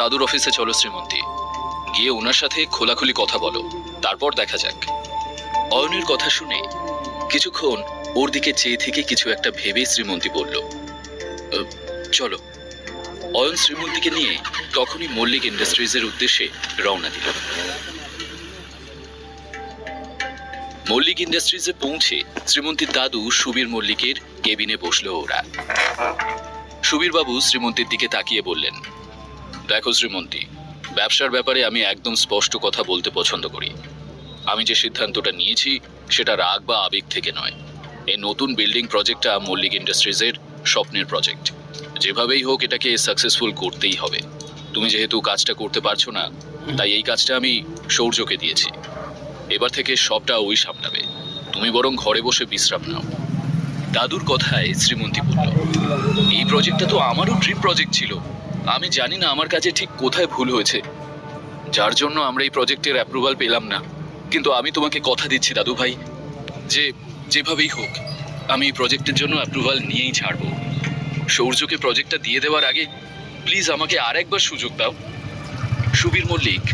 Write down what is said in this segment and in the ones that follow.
দাদুর অফিসে চলো শ্রীমন্তী, গিয়ে ওনার সাথে খোলাখুলি কথা বলো, তারপর দেখা যাক। অয়নের কথা শুনে কিছুক্ষণ ওর দিকে চেয়ে থেকে কিছু একটা ভেবে শ্রীমন্তী বলল, চলো। অয়ন শ্রীমন্তীকে নিয়ে তখনই মল্লিক ইন্ডাস্ট্রিজের উদ্দেশ্যে রওনা দিল। মল্লিক ইন্ডাস্ট্রিজে পৌঁছে শ্রীমন্তীর দাদু সুবীর মল্লিকের কেবিনে বসলো ওরা। সুবীর বাবু শ্রীমন্তীর দিকে তাকিয়ে বললেন, দেখো শ্রীমন্তী, ব্যবসার ব্যাপারে আমি একদম স্পষ্ট কথা বলতে পছন্দ করি। আমি যে সিদ্ধান্তটা নিয়েছি সেটা রাগ বা আবেগ থেকে নয়। এই নতুন বিল্ডিং প্রজেক্টটা মল্লিক ইন্ডাস্ট্রিজের স্বপ্নের প্রজেক্ট। যেভাবেই হোক এটাকে সাকসেসফুল করতেই হবে। তুমি যেহেতু কাজটা করতে পারছো না, তাই এই কাজটা আমি সৌর্যকে দিয়েছি। এবার থেকে সবটা ওই সামলাবে, তুমি বরং ঘরে বসে বিশ্রাম নাও। দাদুর কথায় শ্রীমন্তী বলল, এই প্রজেক্টটা তো আমারও ড্রিম প্রজেক্ট ছিল। আমি জানি না আমার কাজে ঠিক কোথায় ভুল হয়েছে, যার জন্য আমরা এই প্রজেক্টের অ্যাপ্রুভাল পেলাম না। কিন্তু আমি তোমাকে কথা দিচ্ছি দাদু ভাই, যে যেভাবেই হোক আমি এই প্রজেক্টের জন্য অ্যাপ্রুভাল নিয়েই ছাড়বো। সৌর্যকে প্রজেক্টটা দিয়ে দেওয়ার আগে প্লিজ আমাকে আরেকবার সুযোগ দাও। সুবীর মল্লিক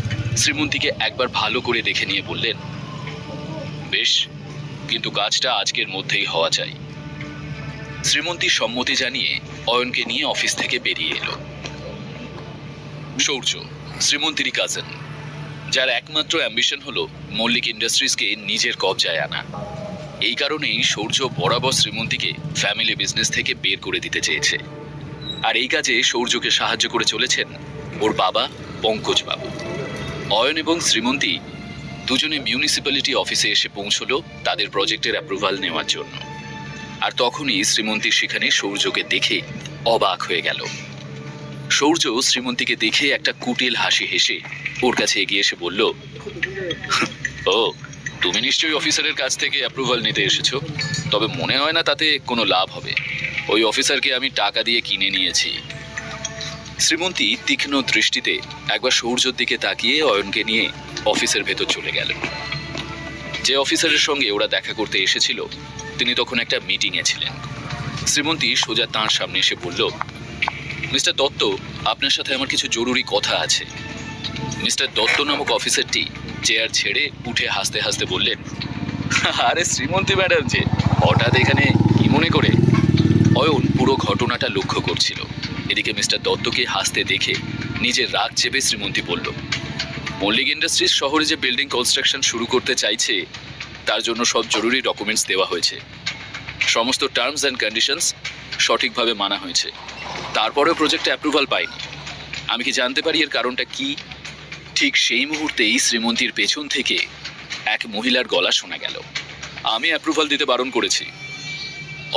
শ্রীমন্তীকে একবার ভালো করে দেখে নিয়ে বললেন, বেশ, কিন্তু কাজটা আজকের মধ্যেই হওয়া চাই। শ্রীমন্তী সম্মতি জানিয়ে অয়নকে নিয়ে অফিস থেকে বেরিয়ে এলো। সৌর্য শ্রীমন্তীরই কাজিন, যার একমাত্র অ্যাম্বিশন হলো মল্লিক ইন্ডাস্ট্রিজকে নিজের কবজায় আনা। এই কারণেই সৌর্য বরাবর শ্রীমন্তীকে ফ্যামিলি বিজনেস থেকে বের করে দিতে চেয়েছে। আর এই কাজে সৌর্যকে সাহায্য করে চলেছেন ওর বাবা পঙ্কজ বাবু। অয়ন এবং শ্রীমন্তী দুজনে মিউনিসিপ্যালিটি অফিসে এসে পৌঁছলো তাদের প্রজেক্টের অ্যাপ্রুভাল নেওয়ার জন্য। আর তখনই শ্রীমন্তী সেখানে সৌর্যকে দেখে অবাক হয়ে গেল। সৌর্য শ্রীমন্তীকে দেখে একটা কুটিল হাসি হেসে ওর কাছে এগিয়ে এসে বলল, ও তুমি নিশ্চয়ই অফিসারের কাছ থেকে অ্যাপ্রুভাল নিতে এসেছো। তবে মনে হয় না তাতে কোনো লাভ হবে। ওই অফিসারকে আমি টাকা দিয়ে কিনে নিয়েছি। শ্রীমন্তী তীক্ষ্ণ দৃষ্টিতে একবার সৌর্যর দিকে তাকিয়ে অয়নকে নিয়ে অফিসের ভেতর চলে গেল। যে অফিসারের সঙ্গে ওরা দেখা করতে এসেছিল তিনি তখন একটা মিটিংয়ে ছিলেন। শ্রীমন্তী সোজা তাঁর সামনে এসে বলল, মিস্টার দত্ত, আপনার সাথে আমার কিছু জরুরি কথা আছে। মিস্টার দত্ত নামক অফিসারটি চেয়ার ছেড়ে উঠে হাসতে হাসতে বললেন, আরে শ্রীমন্তী ম্যাডাম যে, হঠাৎ এখানে কি মনে করে? অয়ন পুরো ঘটনাটা লক্ষ্য করছিল। এদিকে মিস্টার দত্তকে হাসতে দেখে নিজের রাগ চেপে শ্রীমন্তী বলল, মল্লিক ইন্ডাস্ট্রিজ শহরে যে বিল্ডিং কনস্ট্রাকশন শুরু করতে চাইছে তার জন্য সব জরুরি ডকুমেন্টস দেওয়া হয়েছে। সমস্ত টার্মস অ্যান্ড কন্ডিশনস সঠিকভাবে মানা হয়েছে। তারপরেও প্রজেক্টে অ্যাপ্রুভাল পাইনি। আমি কি জানতে পারি এর কারণটা কি? ঠিক সেই মুহূর্তেই শ্রীমন্তীর পেছন থেকে এক মহিলার গলা শোনা গেল, আমি অ্যাপ্রুভাল দিতে বারণ করেছি।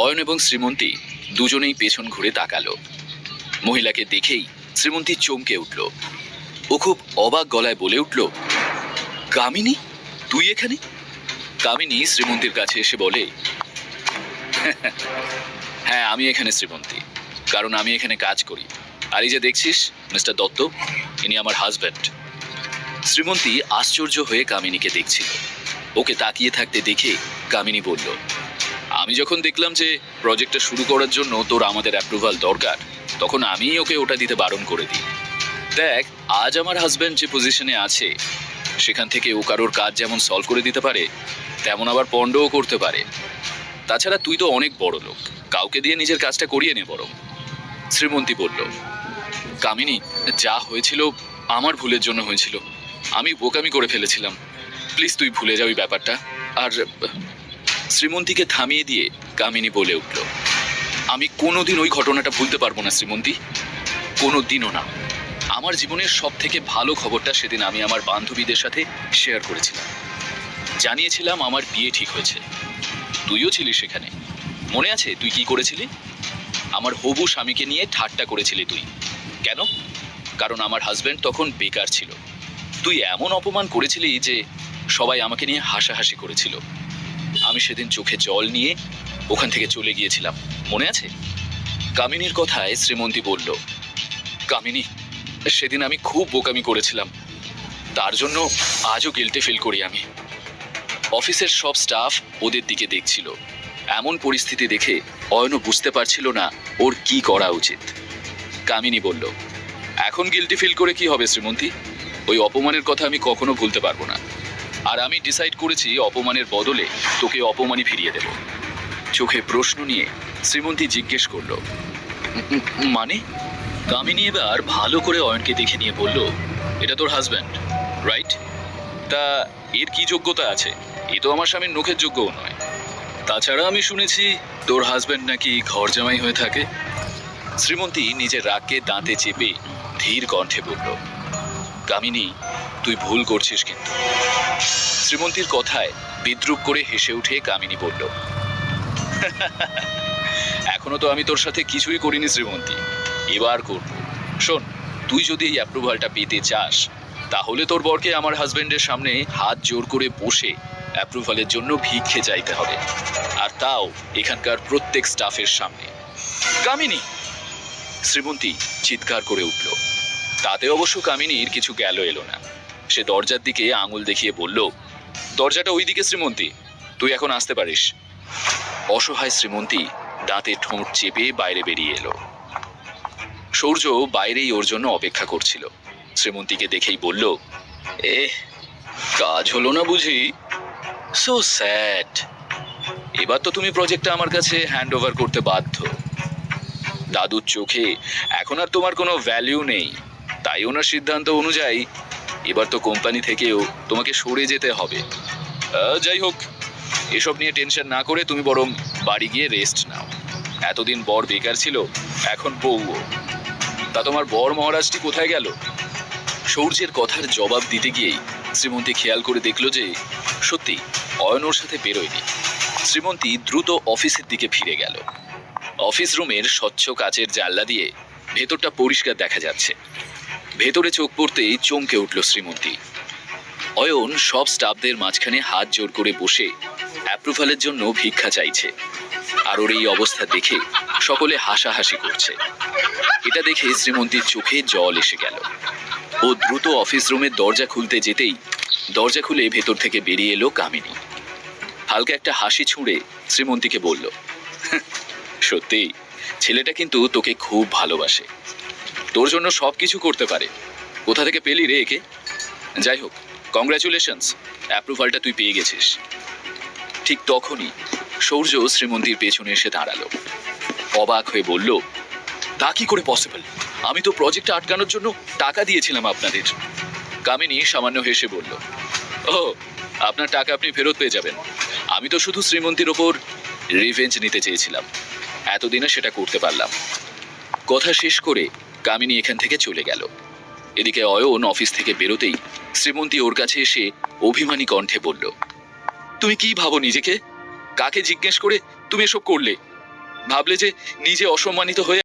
অয়ন এবং শ্রীমন্তী দুজনেই পেছন ঘুরে তাকালো। মহিলাকে দেখেই শ্রীমন্তী চমকে উঠল। ও খুব অবাক গলায় বলে উঠল, কামিনী, তুই এখানে? কামিনী শ্রীমন্তীর কাছে এসে বলে, হ্যাঁ আমি এখানে শ্রীমন্তী, কারণ আমি এখানে কাজ করি। আর এই যে দেখছিস মিস্টার দত্ত, ইনি আমার হাজব্যান্ড। শ্রীমন্তী আশ্চর্য হয়ে কামিনীকে দেখছিল। ওকে তাকিয়ে থাকতে দেখে কামিনী বলল, আমি যখন দেখলাম যে প্রজেক্টটা শুরু করার জন্য তোর আমাদের অ্যাপ্রুভাল দরকার, তখন আমিই ওকে ওটা দিতে বারণ করে দিই। দেখ, আজ আমার হাজব্যান্ড যে পজিশনে আছে সেখান থেকে ও কারোর কাজ যেমন সলভ করে দিতে পারে, তেমন আবার পণ্ডও করতে পারে। তাছাড়া তুই তো অনেক বড় লোক, কাউকে দিয়ে নিজের কাজটা করিয়ে নে বরং। শ্রীমন্তী বলল, কামিনী, যা হয়েছিল আমার ভুলের জন্য হয়েছিল। আমি বোকামি করে ফেলেছিলাম, প্লিজ তুই ভুলে যাবি ব্যাপারটা। আর শ্রীমন্তীকে থামিয়ে দিয়ে কামিনী বলে উঠল, আমি কোনোদিন ওই ঘটনাটা ভুলতে পারবো না শ্রীমন্তী, কোনো দিনও না। আমার জীবনের সব থেকে ভালো খবরটা সেদিন আমি আমার বান্ধবীদের সাথে শেয়ার করেছিলাম। জানিয়েছিলাম আমার বিয়ে ঠিক হয়েছে। তুইও ছিলিস সেখানে, মনে আছে তুই কি করেছিলি? আমার হবু স্বামীকে নিয়ে ঠাট্টা করেছিলি তুই। কেন? কারণ আমার হাজব্যান্ড তখন বেকার ছিল। তুই এমন অপমান করেছিলি যে সবাই আমাকে নিয়ে হাসাহাসি করেছিল। আমি সেদিন চোখে জল নিয়ে ওখান থেকে চলে গিয়েছিলাম, মনে আছে? কামিনীর কথায় শ্রীমন্তী বলল, কামিনী, সেদিন আমি খুব বোকামি করেছিলাম, তার জন্য আজও গিল্টে ফিল করি আমি। অফিসের সব স্টাফ ওদের দিকে দেখছিল। এমন পরিস্থিতি দেখে অয়নও বুঝতে পারছিল না ওর কি করা উচিত। কামিনী বলল, এখন গিল্টি ফিল করে কি হবে শ্রীমন্তী? ওই অপমানের কথা আমি কখনো ভুলতে পারবো না। আর আমি ডিসাইড করেছি অপমানের বদলে তোকে অপমানই ফিরিয়ে দেব। চোখে প্রশ্ন নিয়ে শ্রীমন্তী জিজ্ঞেস করলো, মানে? কামিনী এবার ভালো করে অয়নকে দেখে নিয়ে বলল, এটা তোর হাজব্যান্ড, রাইট? তা এর কি যোগ্যতা আছে? এ তো আমার স্বামীর নখের যোগ্যও নয়। তাছাড়া আমি শুনেছি তোর হাজব্যান্ড নাকি ঘর জামাই হয়ে থাকে। শ্রীমন্তী নিজের রাগকে দাঁতে চেপে ধীর কণ্ঠে বলল, কামিনী, তুই ভুল করছিস কিন্তু। শ্রীমন্তীর কথায় বিদ্রুপ করে হেসে উঠে কামিনী বলল, এখনো তো আমি তোর সাথে কিছুই করিনি শ্রীমন্তী, এবার করব। শোন, তুই যদি এই অ্যাপ্রুভালটা পেতে চাস তাহলে তোর বরকে আমার হাজবেন্ডের সামনে হাত জোর করে বসে অ্যাপ্রুভালের জন্য ভিক্ষে চাইতে হবে, আর তাও এখানকার প্রত্যেক স্টাফের সামনে। কামিনী! শ্রীমন্তী চিৎকার করে উঠল। তাতে অবশ্য কামিনীর কিছু গেল এলো না। সে দরজার দিকে আঙুল দেখিয়ে বলল, দরজাটা ওই দিকে শ্রীমন্তী, তুই এখন আসতে পারিস। অসহায় শ্রীমন্তী দাঁতে ঠোঁট চেপে বাইরে বেরিয়ে এলো। সূর্য বাইরেই ওর জন্য অপেক্ষা করছিল। শ্রীমন্তীকে দেখেই বলল, কাজ হলো না বুঝি? So sad. এবার তো তুমি প্রজেক্টটা আমার কাছে হ্যান্ড ওভার করতে বাধ্য। দাদুর চোখে এখন আর তোমার কোনো ভ্যালিউ নেই, তাই ওনার সিদ্ধান্ত অনুযায়ী এবার তো কোম্পানি থেকেও তোমাকে সরে যেতে হবে। যাই হোক, এসব নিয়ে টেনশন না করে তুমি বরং বাড়ি গিয়ে রেস্ট নাও। এতদিন বর বেকার ছিল, এখন বউও। তা তোমার বর মহারাজটি কোথায় গেল? সূর্যের কথার জবাব দিতে গিয়েই শ্রীমন্তী খেয়াল করে দেখল যে সত্যি অয়ন ওর সাথে বেরোয়নি। শ্রীমন্তী দ্রুত অফিসের দিকে ফিরে গেল। অফিস রুমের স্বচ্ছ কাচের জানলা দিয়ে ভেতরটা পরিষ্কার দেখা যাচ্ছে। ভেতরে চোখ পড়তেই চমকে উঠল শ্রীমন্তী। অয়ন সব স্টাফদের মাঝখানে হাত জোর করে বসে অ্যাপ্রুভালের জন্য ভিক্ষা চাইছে, আর ওর এই অবস্থা দেখে সকলে হাসাহাসি করছে। এটা দেখে শ্রীমন্তীর চোখে জল এসে গেল। ও দ্রুত অফিস রুমের দরজা খুলতে যেতেই দরজা খুলে ভেতর থেকে বেরিয়ে এলো কামিনী। হালকা একটা হাসি ছুঁড়ে শ্রীমন্তীকে বলল, সত্যি ছেলেটা কিন্তু তোকে খুব ভালোবাসে, তোর জন্য সবকিছু করতে পারে। কোথা থেকে পেলি রে একে? যাই হোক, কংগ্রাচুলেশনস, অ্যাপ্রুভালটা তুই পেয়ে গেছিস। ঠিক তখনই সূর্য শ্রীমন্তীর পেছনে এসে দাঁড়ালো। অবাক হয়ে বলল, তা কি করে পসিবল? আমি তো প্রজেক্টটা আটকানোর জন্য টাকা দিয়েছিলাম আপনাদের। কামিনী সামান্য হেসে বলল, ও, আপনার টাকা আপনি ফেরত পেয়ে যাবেন। আমি তো শুধু শ্রীমন্তীর ওপর রিভেঞ্জ নিতে চেয়েছিলাম, এতদিনে সেটা করতে পারলাম। কথা শেষ করে কামিনী এখান থেকে চলে গেল। এদিকে অয়ন অফিস থেকে বেরোতেই শ্রীমন্তী ওর কাছে এসে অভিমানী কণ্ঠে বলল, তুমি কি ভাবো নিজেকে? কাকে জিজ্ঞেস করে তুমি এসব করলে? ভাবলে যে নিজে অসম্মানিত হয়ে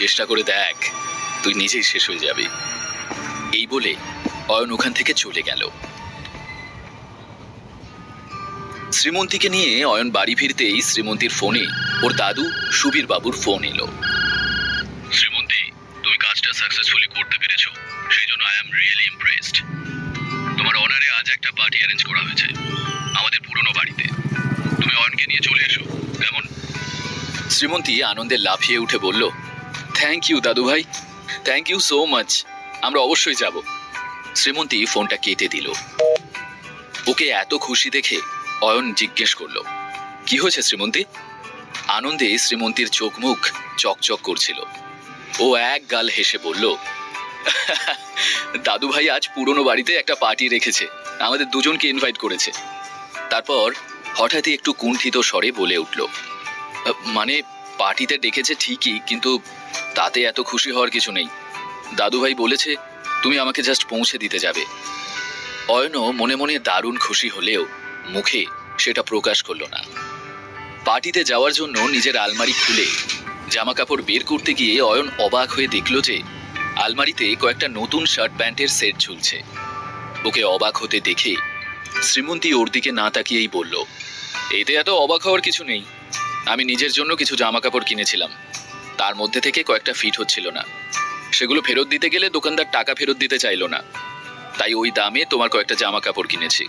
চেষ্টা করে দেখ, তুই নিজেই শেষ হয়ে যাবি। এই বলে অয়ন ওখান থেকে চলে গেল। শ্রীমন্তীকে নিয়ে অয়ন বাড়ি ফিরতেই শ্রীমন্তীর ফোনে ওর দাদু সুবীর বাবুর ফোন এলো। শ্রীমন্তী, তুমি কাজটা সাকসেসফুলি করতে পেরেছো, সেই জন্য আই অ্যাম রিয়েলি ইমপ্রেসড। তোমার অনারে আজ একটা পার্টি অ্যারেঞ্জ করা হয়েছে আমাদের পুরনো বাড়িতে। তুমি অয়নকে নিয়ে চলে এসো, কেমন? শ্রীমন্তী আনন্দে লাফিয়ে উঠে বলল, থ্যাংক ইউ দাদু ভাই, থ্যাংক ইউ সো মাচ, আমরা অবশ্যই যাব। শ্রীমন্তী ফোনটা কেটে দিল। ওকে এত খুশি দেখে অয়ন জিজ্ঞেস করলো, কি হয়েছে শ্রীমন্তী? আনন্দে শ্রীমন্তীর চোখ মুখ চকচক করছিল। ও এক গাল হেসে বলল, দাদু ভাই আজ পুরনো বাড়িতে একটা পার্টি রেখেছে, আমাদের দুজনকে ইনভাইট করেছে। তারপর হঠাৎই একটু কুণ্ঠিত স্বরে বলে উঠল, মানে পার্টিতে ডেকেছে ঠিকই, কিন্তু তাতে এত খুশি হওয়ার কিছু নেই। দাদু ভাই বলেছে তুমি আমাকে জাস্ট পৌঁছে দিতে যাবে। অয়নও মনে মনে দারুণ খুশি হলেও মুখে সেটা প্রকাশ করল না। পার্টিতে যাওয়ার জন্য নিজের আলমারি খুলে জামা কাপড় বের করতে গিয়ে অয়ন অবাক হয়ে দেখল যে আলমারিতে কয়েকটা নতুন শার্ট প্যান্টের সেট ঝুলছে। ওকে অবাক হতে দেখে শ্রীমন্তী ওর দিকে না তাকিয়েই বলল, এতে এত অবাক হওয়ার কিছু নেই। আমি নিজের জন্য কিছু জামা কাপড় কিনেছিলাম, তার মধ্যে থেকে কয়েকটা ফিট হচ্ছিল না। সেগুলো ফেরত দিতে গেলে দোকানদার টাকা ফেরত দিতে চাইলো না, তাই ওই দামে তোমার কয়েকটা জামা কাপড় কিনেছি।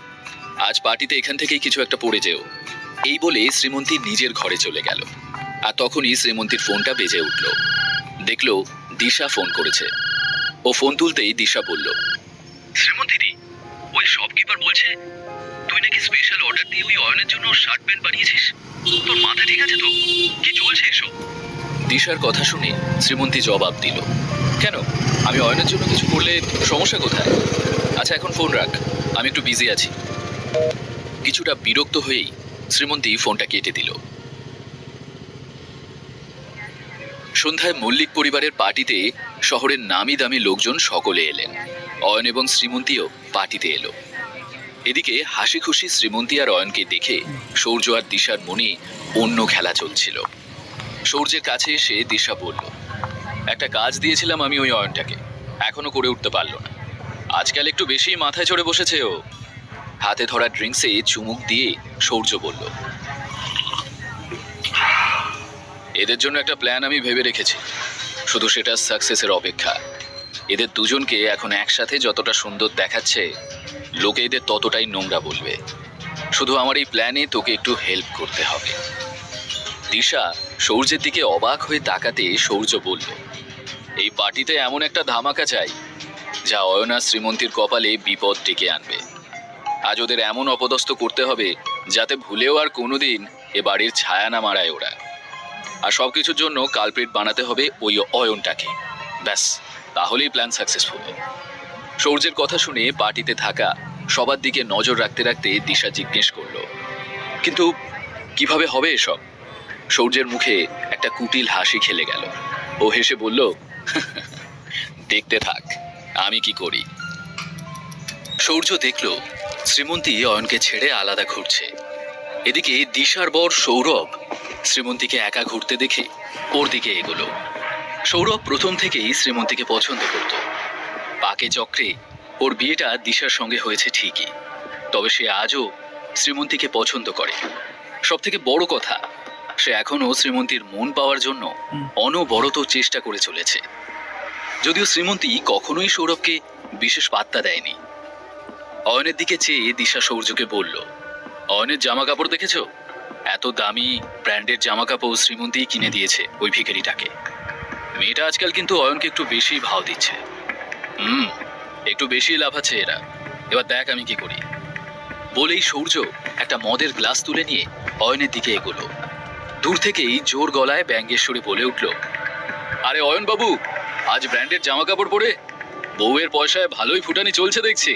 আজ পার্টিতে এখান থেকেই কিছু একটা পরে যেও। এই বলে শ্রীমন্তী নিজের ঘরে চলে গেল। আর তখনই শ্রীমন্তীর ফোনটা বেজে উঠল। দেখলো দিশা ফোন করেছে। ও ফোন তুলতেই দিশা বলল, শ্রীমন্তীদি, ওই শপকিপার বলছে তুই নাকি স্পেশাল অর্ডার দিয়ে ওই অয়নের জন্য শার্ট প্যান্ট বানিয়েছিস। তোর মাথা ঠিক আছে তো? কি চলছে এসব? দিশার কথা শুনে শ্রীমন্তী জবাব দিল, কেন, আমি অয়নের জন্য কিছু করলে সমস্যা কোথায়? আচ্ছা এখন ফোন রাখ, আমি একটু বিজি আছি। কিছুটা বিরক্ত হয়েই শ্রীমন্তী ফোনটা কেটে দিল। সন্ধ্যায় মল্লিক পরিবারের পার্টিতে শহরের নামি দামি লোকজন সকলে এলেন। অয়ন এবং শ্রীমন্তীও পার্টিতে এলো। এদিকে হাসি খুশি শ্রীমন্তী আর অয়নকে দেখে সূর্য আর দিশার মনে অন্য খেলা চলছিল। সূর্যের কাছে এসে দিশা বলল, একটা কাজ দিয়েছিলাম আমি ওই অয়নটাকে, এখনো করে উঠতে পারলো না। আজকাল একটু বেশি মাথায় চড়ে বসেছে ও। হাতে ধরা ড্রিঙ্কসে চুমুক দিয়ে সূর্য বলল, এদের জন্য একটা প্ল্যান আমি ভেবে রেখেছি, শুধু সেটা সাকসেসের অপেক্ষা। এদের দুজনকে এখন একসাথে যতটা সুন্দর দেখাচ্ছে, লোকে এদের ততটাই নোংরা বলবে। শুধু আমার এই প্ল্যানে তোকে একটু হেল্প করতে হবে। দিশা সূর্যের দিকে অবাক হয়ে তাকাতে সূর্য বলল, এই পার্টিতে এমন একটা ধামাকা চাই যা অয়না শ্রীমন্তীর কপালে বিপদ ডেকে আনবে। আজ ওদের এমন অপদস্থ করতে হবে যাতে ভুলেও আর কোনোদিন এ বাড়ির ছায়া না মারায় ওরা। আর সবকিছুর জন্য কালপ্রিট বানাতে হবে ওই অয়নটাকে। ব্যাস, তাহলেই প্ল্যান সাকসেসফুল। সূর্যের কথা শুনে পার্টিতে থাকা সবার দিকে নজর রাখতে রাখতে দিশা জিজ্ঞেস করলো, কিন্তু কিভাবে হবে এসব? সূর্যের মুখে একটা কুটিল হাসি খেলে গেল। ও হেসে বলল, দেখতে থাক আমি কি করি। সূর্য দেখল শ্রীমন্তী অয়নকে ছেড়ে আলাদা ঘুরছে। এদিকে দিশার বর সৌরভ শ্রীমন্তীকে একা ঘুরতে দেখে ওর দিকে এগোলো। সৌরভ প্রথম থেকেই শ্রীমন্তীকে পছন্দ করত। পাকে চক্রে ওর বিয়েটা দিশার সঙ্গে হয়েছে ঠিকই, তবে সে আজও শ্রীমন্তীকে পছন্দ করে। সব থেকে বড় কথা, সে এখনো শ্রীমন্তীর মন পাওয়ার জন্য অনবরত চেষ্টা করে চলেছে। যদিও শ্রীমন্তী কখনোই সৌরভকে বিশেষ পাত্তা দেয়নি। অয়নের দিকে চেয়ে দিশা সূর্যকে বলল, অয়নের জামা কাপড় দেখেছো? এত দামি ব্র্যান্ডের জামা কাপড় শ্রীমন্তী কিনে দিয়েছে ওই ভিখারিটাকে। মেয়েটা আজকাল কিন্তু অয়নকে একটু বেশি ভাও দিচ্ছে। একটু বেশি লাফাচ্ছে এরা। এবার দেখ আমি কি করি। বলেই সূর্য একটা মদের গ্লাস তুলে নিয়ে অয়নের দিকে এগোলো। দূর থেকেই জোর গলায় ব্যঙ্গের সুরে বলে উঠল, আরে অয়ন বাবু, আজ ব্র্যান্ডের জামা কাপড় পরে বউয়ের পয়সায় ভালোই ফুটানি চলছে দেখছি।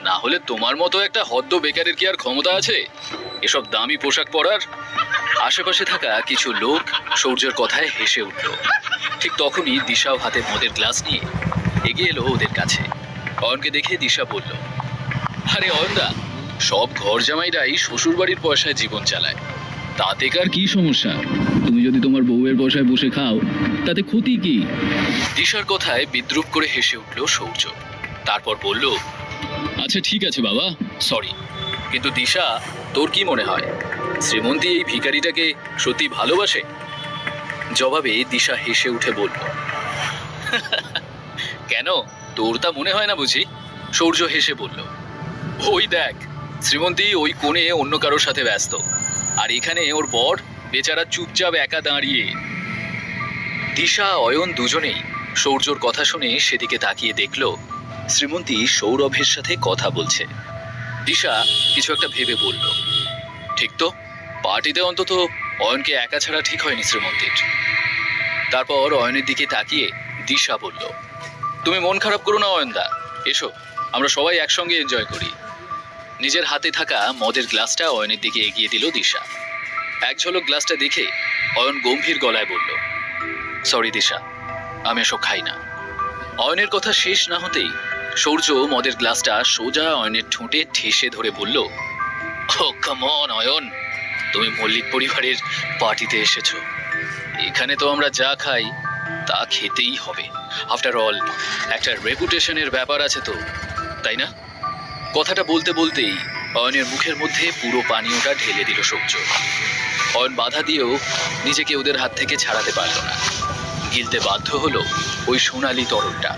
না হলে তোমার মতো একটা হদ্দ বেকারের কি আর ক্ষমতা আছে এসব দামি পোশাক পরার? আশেপাশে থাকা কিছু লোক সূর্যের কথায় হেসে উঠল। ঠিক তখনই দিশাও হাতে মদের গ্লাস নিয়ে এগিয়ে এলো ওদের কাছে। অয়নকে দেখে দিশা বলল, আরে অয়নদা, সব ঘর জামাইরাই শ্বশুর বাড়ির পয়সায় জীবন চালায়, তাতে কার কি সমস্যা? তুমি যদি তোমার বউয়ের পয়সায় বসে খাও তাতে ক্ষতি কি? দিশার কথায় বিদ্রুপ করে হেসে উঠল সূর্য। তারপর বলল, আচ্ছা ঠিক আছে বাবা, সরি, কিন্তু দিশা, তোর কি মনে হয় শ্রীমন্তী এই ভিখারিটাকে সত্যি ভালোবাসে? জবাবে দিশা হেসে উঠে বলল, কেন, তোর তা মনে হয় না বুঝি? সূর্য হেসে বলল, ওই দেখ, শ্রীমন্তী ওই কোণে অন্য কারোর সাথে ব্যস্ত, আর এখানে ওর বর বেচারা চুপচাপ একা দাঁড়িয়ে। দিশা অয়ন দুজনেই সূর্যর কথা শুনে সেদিকে তাকিয়ে দেখল শ্রীমন্তী সৌরভের সাথে কথা বলছে। দিশা কিছু একটা ভেবে বলল, ঠিক তো, পার্টিতে অন্তত অয়নকে একা ছাড়া ঠিক হয়নি শ্রীমন্তীর। তারপর অয়নের দিকে তাকিয়ে দিশা বলল, তুমি মন খারাপ করো না অয়নদা, এসো আমরা সবাই একসঙ্গে এনজয় করি। নিজের হাতে থাকা মদের গ্লাসটা অয়নের দিকে এগিয়ে দিল দিশা। এক ঝলক গ্লাসটা দেখে অয়ন গম্ভীর গলায় বলল, সরি দিশা, আমি এসব খাই না। অয়নের কথা শেষ না হতেই সূর্য মদের গ্লাসটা সোজা অয়নের ঠোঁটে ঠেসে ধরে বলল, ও কাম অন অয়ন, তুমি মল্লিক পরিবারের পার্টিতে এসেছো, এখানে তো আমরা যা খাই তা খেতেই হবে। আফটার অল একটা রেপুটেশনের ব্যাপার আছে তো, তাই না? কথাটা বলতে বলতেই অয়নের মুখের মধ্যে পুরো পানীয়টা ঢেলে দিল সূর্য। অয়ন বাধা দিয়েও নিজেকে ওদের হাত থেকে ছাড়াতে পারল না। গিলতে বাধ্য হলো ওই সোনালি তরলটা।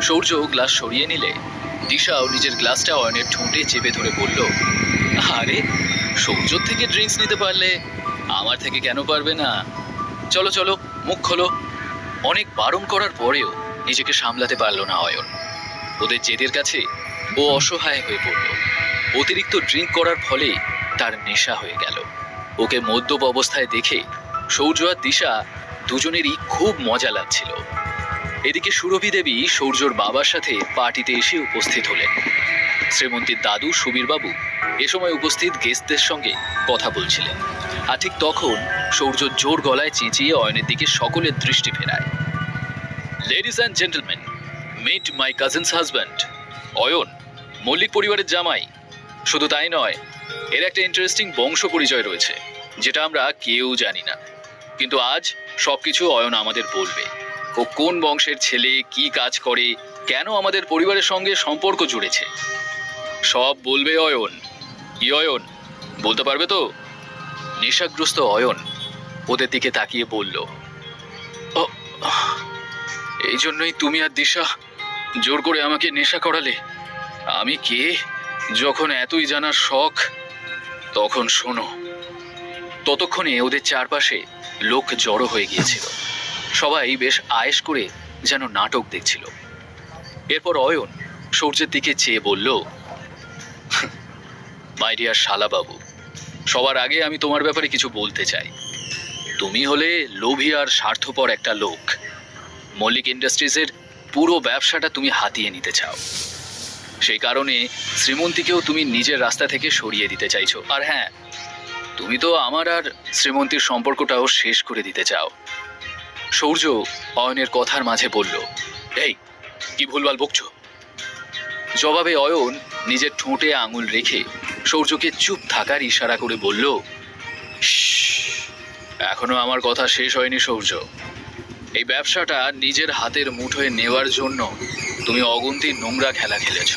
সূর্য গ্লাস সরিয়ে নিলে দিশাও নিজের গ্লাসটা অয়নের ঠোঁটে চেপে ধরে বলল, আরে সূর্যর থেকে ড্রিঙ্কস নিতে পারলে আমার থেকে কেন পারবে না? চলো চলো, মুখ খোলো। অনেক বারণ করার পরেও নিজেকে সামলাতে পারল না অয়ন। ওদের জেদের কাছে ও অসহায় হয়ে পড়ল। অতিরিক্ত ড্রিঙ্ক করার ফলে তার নেশা হয়ে গেল। ওকে মদ্যপ অবস্থায় দেখে সূর্য আর দিশা দুজনেরই খুব মজা লাগছিল। এদিকে সুরভি দেবী সূর্যর বাবার সাথে পার্টিতে এসে উপস্থিত হলেন। শ্রীমন্তীর দাদু সুবীর বাবু এ সময় উপস্থিত গেস্টদের সঙ্গে কথা বলছিলেন। আর ঠিক তখন সূর্য জোর গলায় চেঁচিয়ে অয়নের দিকে সকলের দৃষ্টি ফেরায়। Ladies and gentleman, meet my cousin's husband Ayan, Mallick পরিবারের জামাই। শুধু তাই নয়, এর একটা ইন্টারেস্টিং বংশ পরিচয় রয়েছে যেটা আমরা কেউ জানি না, কিন্তু আজ সবকিছু অয়ন আমাদের বলবে। ও কোন বংশের ছেলে, কি কাজ করে, কেন আমাদের পরিবারের সঙ্গে সম্পর্ক জুড়েছে, সব বলবে অয়ন। কি অয়ন, বলতে পারবে তো? নেশাগ্রস্ত অয়ন ওদের দিকে তাকিয়ে বলল, এই জন্যই তুমি আর দিশা জোর করে আমাকে নেশা করালে। আমি কে যখন এতই জানার শখ, তখন শোনো। ততক্ষণে ওদের চারপাশে লোক জড়ো হয়ে গিয়েছিল। সবাই বেশ আয়েশ করে যেন নাটক দেখছিল। এরপর অয়ন সূর্যের দিকে চেয়ে বলল, মাই ডিয়ার শালাবাবু, সবার আগে আমি তোমার ব্যাপারে কিছু বলতে চাই। তুমি হলে লোভী আর স্বার্থপর একটা লোক। মল্লিক ইন্ডাস্ট্রিজের পুরো ব্যবসাটা তুমি হাতিয়ে নিতে চাও। সেই কারণে শ্রীমন্তীকেও তুমি নিজের রাস্তা থেকে সরিয়ে দিতে চাইছো। আর হ্যাঁ, তুমি তো আমার আর শ্রীমন্তীর সম্পর্কটাও শেষ করে দিতে চাও। সূর্য অয়নের কথার মাঝে বলল, এই কি ভুলভাল বকছো? জবাবে অয়ন নিজের ঠোঁটে আঙুল রেখে সূর্যকে চুপ থাকার ইশারা করে বলল, এখনো আমার কথা শেষ হয়নি সূর্য। এই ব্যবসাটা নিজের হাতের মুঠোয় নেওয়ার জন্য তুমি অগুন্তি নোংরা খেলা খেলেছ।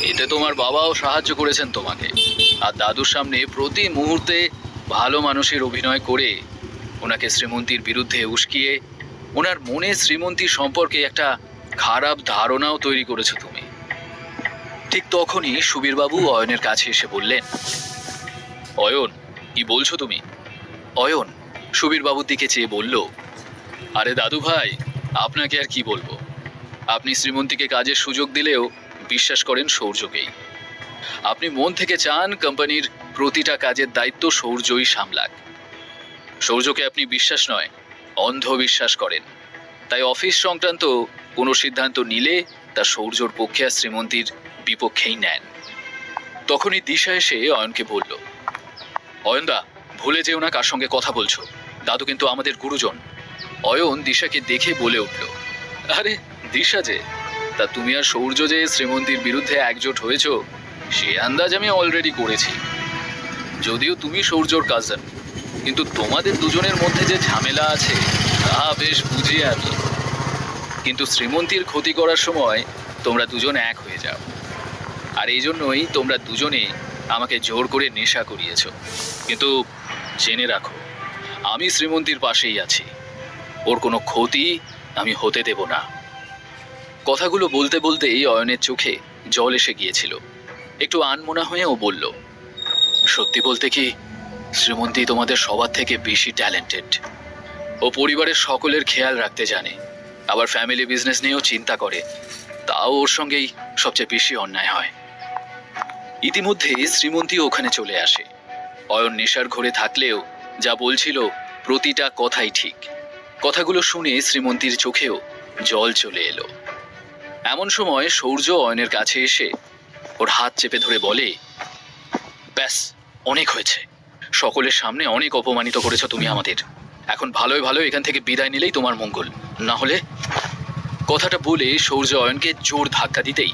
এতে তোমার বাবাও সাহায্য করেছেন তোমাকে, আর দাদুর সামনে প্রতি মুহূর্তে ভালো মানুষের অভিনয় করে ওনাকে শ্রীমন্তীর বিরুদ্ধে উস্কিয়ে ওনার মনে শ্রীমন্তী সম্পর্কে একটা খারাপ ধারণাও তৈরি করেছো তুমি। ঠিক তখনই সুবীরবাবু অয়নের কাছে এসে বললেন, অয়ন কি বলছো তুমি? অয়ন সুবীরবাবুর দিকে চেয়ে বলল, আরে দাদু ভাই, আপনাকে আর কি বলবো। আপনি শ্রীমন্তীকে কাজের সুযোগ দিলেও বিশ্বাস করেন সূর্যকেই। আপনি মন থেকে চান কোম্পানির প্রতিটা কাজের দায়িত্ব সূর্যই সামলাক। সূর্যকে আপনি বিশ্বাস নয়, অন্ধবিশ্বাস করেন। তাই অফিস সংক্রান্ত কোনো সিদ্ধান্ত নিলে তা সূর্যর পক্ষে আর শ্রীমন্তীর বিপক্ষেই নেন। তখনই দিশা এসে অয়নকে বলল, অয়নদা, ভুলে যেও না কার সঙ্গে কথা বলছো। দাদু কিন্তু আমাদের গুরুজন। অয়ন দিশাকে দেখে বলে উঠল, আরে দিশা যে, তা তুমি আর সূর্য যে শ্রীমন্তীর বিরুদ্ধে একজোট হয়েছ সে আন্দাজ আমি অলরেডি করেছি। যদিও তুমি সূর্যর কাজিন, কিন্তু তোমাদের দুজনের মধ্যে যে ঝামেলা আছে তা বেশ বুঝি আমি। কিন্তু শ্রীমন্তীর ক্ষতি করার সময় তোমরা দুজন এক হয়ে যাও, আর এই জন্যই তোমরা দুজনে আমাকে জোর করে নেশা করিয়েছ। কিন্তু জেনে রাখো, আমি শ্রীমন্তীর পাশেই আছি। ওর কোনো ক্ষতি আমি হতে দেব না। কথাগুলো বলতে বলতেই অয়নের চোখে জল এসে গিয়েছিল। একটু আনমনা হয়ে ও বলল, সত্যি বলতে কি, শ্রীমন্তী তোমাদের সবার থেকে বেশি ট্যালেন্টেড। ও পরিবারের সকলের খেয়াল রাখতে জানে, আবার ফ্যামিলি বিজনেস নিয়েও চিন্তা করে। তাও ওর সঙ্গেই সবচেয়ে বেশি অন্যায় হয়। ইতিমধ্যে শ্রীমন্তী ওখানে চলে আসে। অয়ন নেশার ঘোরে থাকলেও যা বলছিল প্রতিটা কথাই ঠিক। কথাগুলো শুনে শ্রীমন্তীর চোখেও জল চলে এলো। এমন সময় সূর্য অয়নের কাছে এসে ওর হাত চেপে ধরে বলে, ব্যাস, অনেক হয়েছে। সকলের সামনে অনেক অপমানিত করেছো তুমি আমাদের। এখন ভালোই ভালো এখান থেকে বিদায় নিলেই তোমার মঙ্গল, না হলে। কথাটা বলে সূর্য অয়নকে জোর ধাক্কা দিতেই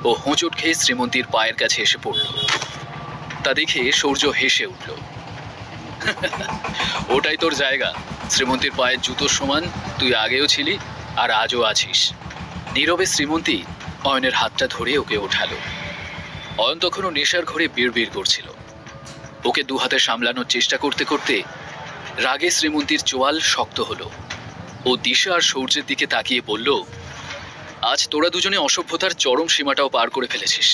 ও হোঁচট খেয়ে শ্রীমন্তীর পায়ের কাছে এসে পড়ল। তা দেখে সূর্য হেসে উঠল। ওটাই তোর জায়গা। শ্রীমন্তীর পায়ের জুতোর সমান তুই আগেও ছিলি আর আজও আছিস। নীরবে শ্রীমন্তী অয়নের হাতটা ধরে ওকে ওঠালো। অয়ন তখনও নেশার ঘরে বিড়বিড় করছিল। ওকে দু হাতে সামলানোর চেষ্টা করতে করতে রাগে শ্রীমন্তীর চোয়াল শক্ত হলো। ও দিশা আর সূর্যের দিকে তাকিয়ে বলল, আজ তোরা দুজনে অসভ্যতার চরম সীমাটাও পার করে ফেলেছিস।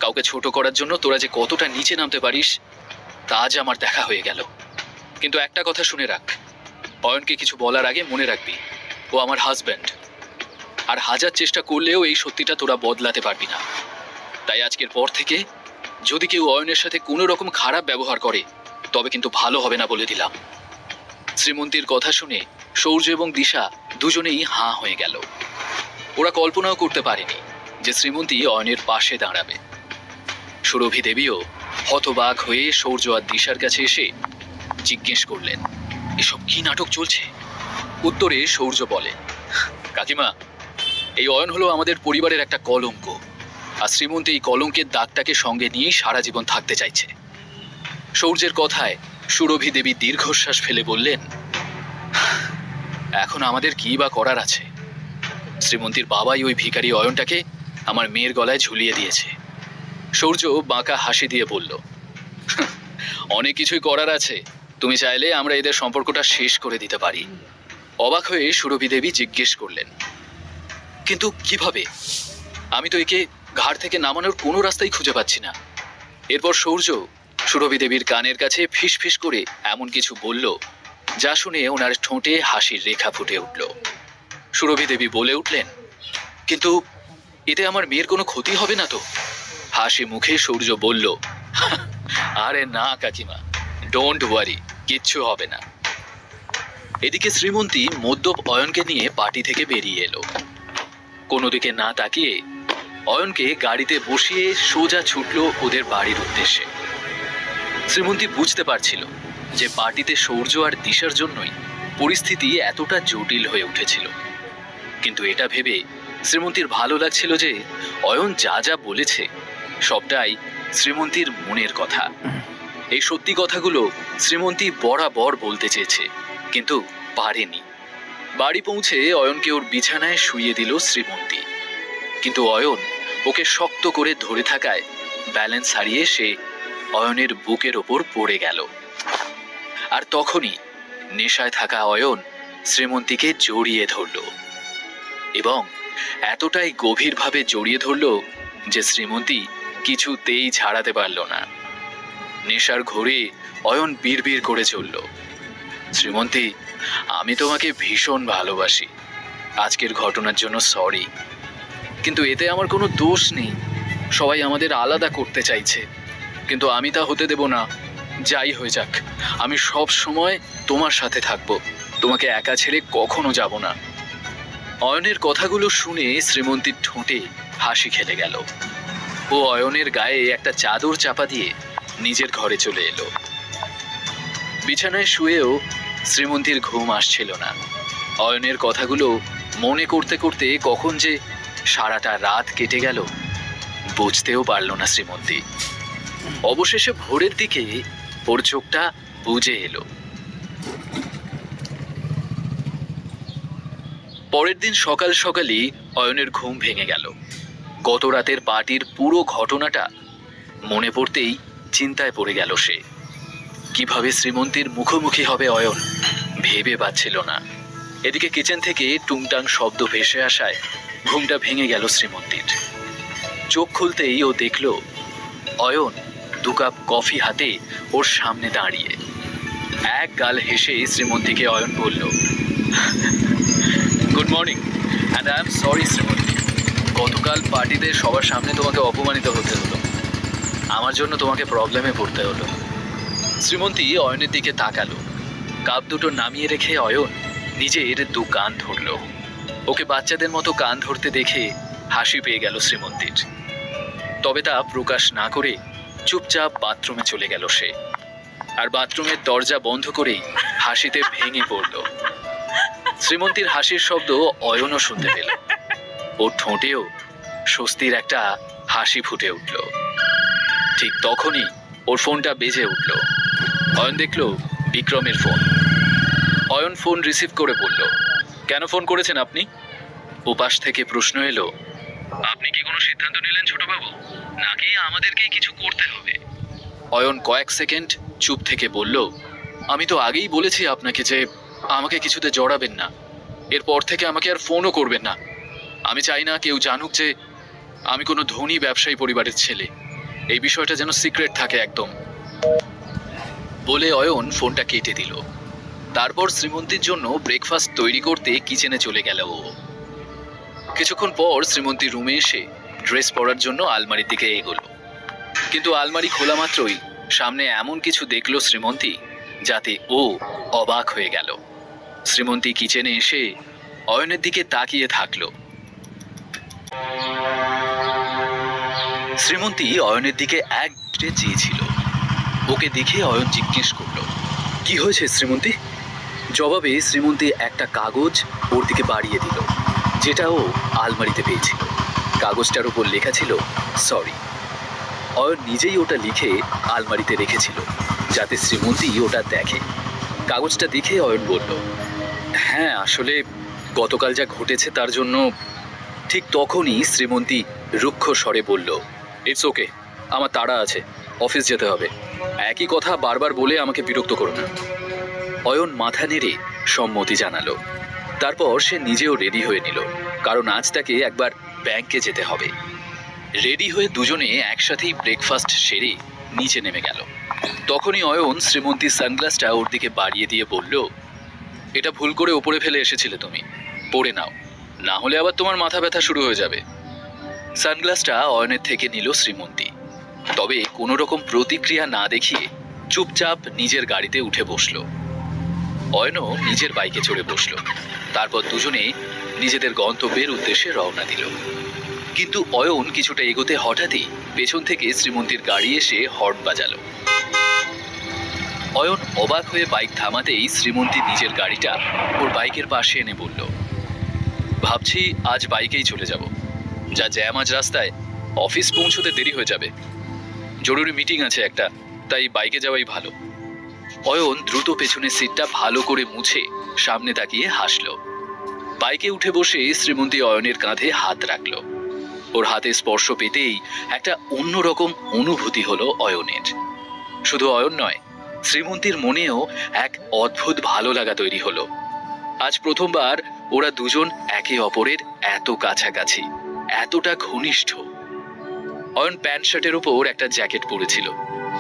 কাউকে ছোট করার জন্য তোরা যে কতটা নিচে নামতে পারিস তা আজ আমার দেখা হয়ে গেল। কিন্তু একটা কথা শুনে রাখ, অয়নকে কিছু বলার আগে মনে রাখবি ও আমার হাজব্যান্ড। আর হাজার চেষ্টা করলেও এই সত্যিটা তোরা বদলাতে পারবি না। তাই আজকের পর থেকে যদি কেউ অয়নের সাথে কোনো রকম খারাপ ব্যবহার করে তবে কিন্তু ভালো হবে না বলে দিলাম। শ্রীমন্তীর কথা শুনে সূর্য এবং দিশা দুজনেই হাঁ হয়ে গেল। ওরা কল্পনাও করতে পারেনি যে শ্রীমন্তী অয়নের পাশে দাঁড়াবে। সুরভি দেবীও হতবাক হয়ে সূর্য আর দিশার কাছে এসে জিজ্ঞেস করলেন, এসব কি নাটক চলছে? উত্তরে সূর্য বলে, কাকিমা, এই অয়ন হলো আমাদের পরিবারের একটা কলঙ্ক। আর শ্রীমন্তী এই কলঙ্কের দাগটাকে সঙ্গে নিয়েই সারা জীবন থাকতে চাইছে। সূর্যের কথায় সুরভি দেবী দীর্ঘশ্বাস ফেলে বললেন, এখন আমাদের কি বা করার আছে? শ্রীমন্তীর বাবাই ওই ভিখারি অয়নটাকে আমার মেয়ের গলায় ঝুলিয়ে দিয়েছে। সূর্য বাঁকা হাসি দিয়ে বলল, অনেক কিছুই করার আছে। তুমি চাইলে আমরা এদের সম্পর্কটা শেষ করে দিতে পারি। অবাক হয়ে সুরভি দেবী জিজ্ঞেস করলেন, কিন্তু কিভাবে? আমি তো একে ঘাড় থেকে নামানোর কোনো রাস্তাই খুঁজে পাচ্ছি না। এরপর সূর্য সুরভি দেবীর কানের কাছে ফিস ফিস করে এমন কিছু বলল যা শুনে ওনার ঠোঁটে হাসির রেখা ফুটে উঠল। সুরভি দেবী বলে উঠলেন, কিন্তু এতে আমার মেয়ের কোনো ক্ষতি হবে না তো? হাসি মুখে সূর্য বলল, আরে না কাকিমা, ডোন্ট ওয়ারি, কিচ্ছু হবে না। এদিকে শ্রীমন্তী মদ্যপ অয়নকে নিয়ে পার্টি থেকে বেরিয়ে এলো। কোনো দিকে না তাকিয়ে অয়নকে গাড়িতে বসিয়ে সোজা ছুটল ওদের বাড়ির উদ্দেশ্যে। শ্রীমন্তী বুঝতে পারছিল যে পার্টিতে সূর্য আর দিশার জন্যই পরিস্থিতি এতটা জটিল হয়ে উঠেছিল। কিন্তু এটা ভেবে শ্রীমন্তীর ভালো লাগছিল যে অয়ন যা যা বলেছে সবটাই শ্রীমন্তীর মনের কথা। এই সত্যি কথাগুলো শ্রীমন্তী বরাবর বলতে চেয়েছে, কিন্তু পারেনি। বাড়ি পৌঁছে অয়নকে ওর বিছানায় শুইয়ে দিল শ্রীমন্তী। কিন্তু অয়ন ওকে শক্ত করে ধরে থাকায় ব্যালেন্স হারিয়ে সে অয়নের বুকের ওপর পড়ে গেল। আর তখনই নেশায় থাকা অয়ন শ্রীমন্তীকে জড়িয়ে ধরল, এবং এতটাই গভীরভাবে জড়িয়ে ধরল যে শ্রীমন্তী কিছুতেই ছাড়াতে পারল না। নেশার ঘোরে অয়ন বিড়বিড় করে চলল, শ্রীমন্তী, আমি তোমাকে ভীষণ ভালোবাসি। আজকের ঘটনার জন্য সরি, কিন্তু এতে আমার কোনো দোষ নেই। সবাই আমাদের আলাদা করতে চাইছে, কিন্তু আমি তা হতে দেব না। যাই হয়ে যাক, আমি সব সময় তোমার সাথে থাকবো। তোমাকে একা ছেড়ে কখনো যাব না। অয়নের কথাগুলো শুনে শ্রীমন্তীর ঠোঁটে হাসি খেলে গেল। ও অয়নের গায়ে একটা চাদর চাপা দিয়ে নিজের ঘরে চলে এলো। বিছানায় শুয়েও শ্রীমন্তীর ঘুম আসছিল না। অয়নের কথাগুলো মনে করতে করতে কখন যে সারাটা রাত কেটে গেল বুঝতেও পারল না শ্রীমন্তী। অবশেষে ভোরের দিকে ওর চোখটা বুজে এলো। পরের দিন সকাল সকালই অয়নের ঘুম ভেঙে গেল। গত রাতের পার্টির পুরো ঘটনাটা মনে পড়তেই চিন্তায় পড়ে গেল সে। কিভাবে শ্রীমন্তীর মুখোমুখি হবে অয়ন ভেবে পাচ্ছিল না। এদিকে কিচেন থেকে টুংটাং শব্দ ভেসে আসায় ঘুমটা ভেঙে গেল শ্রীমন্তীর। চোখ খুলতেই ও দেখল অয়ন 2 কাপ কফি হাতে ওর সামনে দাঁড়িয়ে। এক গাল হেসে শ্রীমন্তীকে অয়ন বলল, good morning, and I am sorry Srimanti. গতকাল পার্টিতে সবার সামনে তোমাকে অপমানিত হতে হলো। আমার জন্য তোমাকে প্রবলেমে পড়তে হলো। শ্রীমন্তী অয়নের দিকে তাকালো। কাপ দুটো নামিয়ে রেখে অয়ন নিজের দু কান ধরল। ওকে বাচ্চাদের মতো কান ধরতে দেখে হাসি পেয়ে গেল শ্রীমন্তীর। তবে তা প্রকাশ না করে চুপচাপ বাথরুমে চলে গেল সে। আর বাথরুমের দরজা বন্ধ করেই হাসিতে ভেঙে পড়ল। শ্রীমন্তীর হাসির শব্দ অয়নও শুনতে পেল। ওর ঠোঁটেও স্বস্তির একটা হাসি ফুটে উঠল। ঠিক তখনই ওর ফোনটা বেজে উঠল। অয়ন দেখল বিক্রমের ফোন। অয়ন ফোন রিসিভ করে বলল, কেন ফোন করেছেন আপনি? ওপাশ থেকে প্রশ্ন এলো, আপনি কি কোনো সিদ্ধান্ত নিলেন ছোটবাবু, নাকি আমাদেরকেই কিছু করতে হবে? অয়ন কয়েক সেকেন্ড চুপ থেকে বলল, আমি তো আগেই বলেছি আপনাকে যে আমাকে কিছুতে জড়াবেন না। এরপর থেকে আমাকে আর ফোনও করবেন না। আমি চাই না কেউ জানুক যে আমি কোনো ধনী ব্যবসায়ী পরিবারের ছেলে। এই বিষয়টা যেন সিক্রেট থাকে একদম। বলে অয়ন ফোনটা কেটে দিল। তারপর শ্রীমন্তীর জন্য ব্রেকফাস্ট তৈরি করতে কিচেনে চলে গেল ও। কিছুক্ষণ পর শ্রীমন্তী রুমে এসে ড্রেস পরার জন্য আলমারির দিকে এগোলো। কিন্তু আলমারি খোলা মাত্রই সামনে এমন কিছু দেখল শ্রীমন্তী যাতে ও অবাক হয়ে গেল। শ্রীমন্তী কিচেনে এসে অয়নের দিকে তাকিয়ে থাকলো। শ্রীমন্তী অয়নের দিকে এক দৃষ্টে চেয়েছিল। ওকে দেখে অয়ন জিজ্ঞেস করলো, কি হয়েছে শ্রীমন্তী? জবাবে শ্রীমন্তী একটা কাগজ ওর দিকে বাড়িয়ে দিল, যেটা ও আলমারিতে পেয়েছিল। কাগজটার উপর লেখা ছিল সরি। অয়ন নিজেই ওটা লিখে আলমারিতে রেখেছিল যাতে শ্রীমন্তী ওটা দেখে। কাগজটা দেখে অয়ন বলল, হ্যাঁ আসলে গতকাল যা ঘটেছে তার জন্য। ঠিক তখনই শ্রীমন্তী রুক্ষ স্বরে বলল, ইটস ওকে, আমার তাড়া আছে, অফিস যেতে হবে। একই কথা বারবার বলে আমাকে বিরক্ত করো না। অয়ন মাথা নেড়ে সম্মতি জানালো। তারপর সে নিজেও রেডি হয়ে নিল, কারণ আজ তাকে একবার ব্যাংকে যেতে হবে। রেডি হয়ে দুজনে একসাথেই ব্রেকফাস্ট সেরে নিচে নেমে গেল। তখনই অয়ন শ্রীমন্তীর সানগ্লাসটা ওর দিকে বাড়িয়ে দিয়ে বলল, এটা ভুল করে ওপরে ফেলে এসেছিলে তুমি, পরে নাও, না হলে আবার তোমার মাথা ব্যথা শুরু হয়ে যাবে। সানগ্লাসটা অয়নের থেকে নিল শ্রীমন্তী, তবে কোনো রকম প্রতিক্রিয়া না দেখিয়ে চুপচাপ নিজের গাড়িতে উঠে বসলো। অয়নও নিজের বাইকে চড়ে বসলো। তারপর দুজনে নিজেদের গন্তব্যের উদ্দেশ্যে রওনা দিল। কিন্তু অয়ন কিছুটা এগোতে হঠাৎই পেছন থেকে শ্রীমন্তীর গাড়ি এসে হর্ন বাজালো। অয়ন অবাক হয়ে বাইক থামাতেই শ্রীমন্তী নিজের গাড়িটা ওর বাইকের পাশে এনে বলল, ভাবছি আজ বাইকেই চলে যাব, যা জ্যাম আজ রাস্তায়, অফিস পৌঁছতে দেরি হয়ে যাবে। জরুরি মিটিং আছে একটা, তাই বাইকে যাওয়াই ভালো। অয়ন দ্রুত পেছনের সিটটা ভালো করে মুছে সামনে তাকিয়ে হাসলো। বাইকে উঠে বসে শ্রীমন্তী অয়নের কাঁধে হাত রাখলো। ওর হাতে স্পর্শ পেতেই একটা অন্যরকম অনুভূতি হলো অয়নের। শুধু অয়ন নয়, শ্রীমন্তীর মনেও এক অদ্ভুত ভালো লাগা তৈরি হলো। আজ প্রথমবার ওরা দুজন একে অপরের এত কাছাকাছি, এতটা ঘনিষ্ঠ। অয়ন প্যান্ট শার্টের ওপর একটা জ্যাকেট পরেছিল,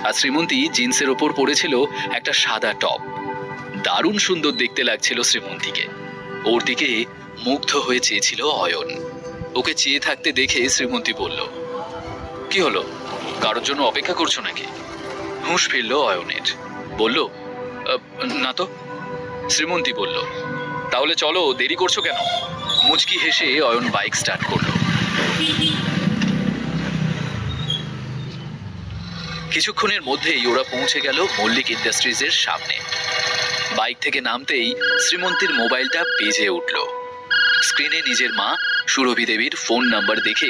আর শ্রীমন্তী জিন্সের ওপর পরেছিল একটা সাদা টপ। দারুণ সুন্দর দেখতে লাগছিল শ্রীমন্তীকে। ওর দিকে মুগ্ধ হয়ে চেয়েছিল অয়ন। ওকে চেয়ে থাকতে দেখে শ্রীমন্তী বলল, কি হলো, কারোর জন্য অপেক্ষা করছো নাকি? হুঁশ ফিরল অয়নের। বলল, না তো। শ্রীমন্তী বলল, তাহলে চলো, দেরি করছো কেন? মুচকি হেসে অয়ন বাইক স্টার্ট করলো। কিছুক্ষণের মধ্যেই ওরা পৌঁছে গেল মল্লিক ইন্ডাস্ট্রিজের সামনে। বাইক থেকে নামতেই শ্রীমন্তীর মোবাইলটা বেজে উঠল। স্ক্রিনে নিজের মা সুরভি দেবীর ফোন নাম্বার দেখে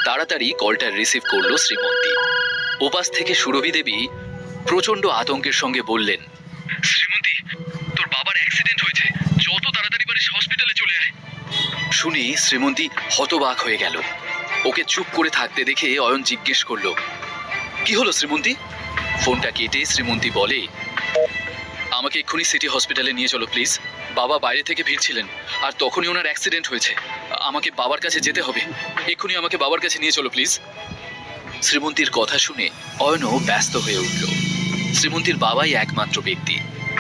তাড়াতাড়ি কলটা রিসিভ করলো শ্রীমন্তী। ওপাশ থেকে সুরভি দেবী প্রচন্ড আতঙ্কের সঙ্গে বললেন, শ্রীমন্তী, তোর বাবার অ্যাক্সিডেন্ট হয়েছে, যত তাড়াতাড়ি পারিস হসপিটালে চলে আয়। শুনে শ্রীমন্তী হতবাক হয়ে গেল। ওকে চুপ করে থাকতে দেখে অয়ন জিজ্ঞেস করলো, কি হলো শ্রীমন্তী? ফোনটা কেটে শ্রীমন্তী বলে, আমাকে এক্ষুনি সিটি হসপিটালে নিয়ে চলো প্লিজ। বাবা বাইরে থেকে ফিরছিলেন, আর তখনই ওনার অ্যাক্সিডেন্ট হয়েছে। আমাকে বাবার কাছে যেতে হবে, এক্ষুনি আমাকে বাবার কাছে নিয়ে চলো প্লিজ। শ্রীমন্তীর কথা শুনে অয়নও ব্যস্ত হয়ে উঠল। শ্রীমন্তীর বাবাই একমাত্র ব্যক্তি